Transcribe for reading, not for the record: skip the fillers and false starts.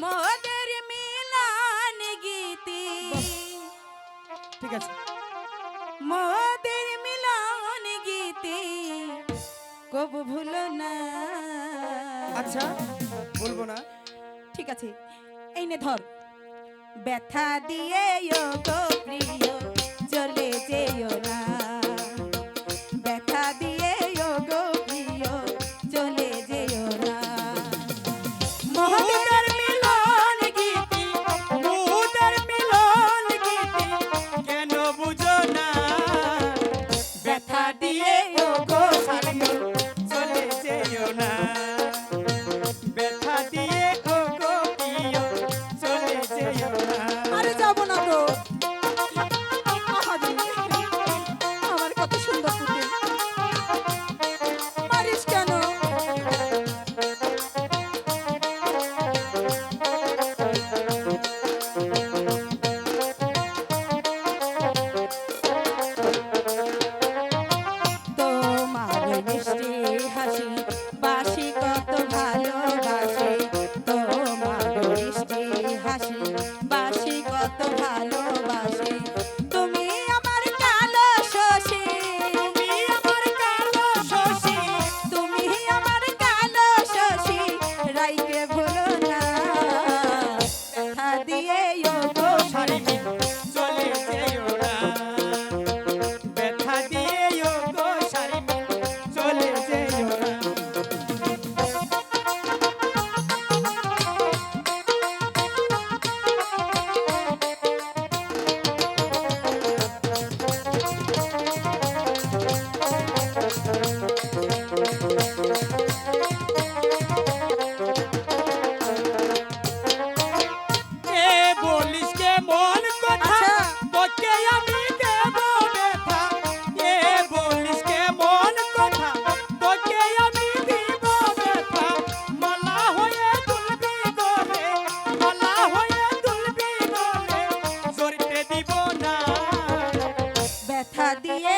মোদের মিলন গীতি ঠিক আছে। মোদের মিলন গীতি কবু ভুলো না। আচ্ছা বলবো না। ঠিক আছে, এই নে ধর। ব্যথা দিয়ে গো প্রিয় চলে যেও না, ব্যথা দিয়ে গো প্রিয় চলে যেও না। মোদের মিলন গীতি, মোদের মিলন গীতি কেন বুঝো না? ব্যথা দিয়ে গো সারিও চলে যেও না, ব্যথা দিয়ে গো প্রিয় চলে যেও না। আরে যাব না তো। আমার কত সুন্দর পুতুল, পারিস কেন? তোমার মিষ্টি হাসি বাসি কত ভালোবাসি, তোমার মিষ্টি হাসি বাসি কত ভালোবাসি। তুমি আমার কালো শশী, তুমি আমার কালো শশী, তুমি আমার কালো শশী, রাইকে ভুলো না। ব্যথা দিয়ে গো সারিও চলে যেও না, ব্যথা দিয়ে গো সারিও চলে যেও না। এ বলিস কে মন কথা, আচ্ছা। তোকে আমি দেব ব্যথা। এ বলিস কে মন কথা, তোকে আমি দিব ব্যথা। মালা হয়ে দুলবি গলে, মালা হয়ে দুলবি গলে, জড়িতে দিব না। ব্যথা দিয়ে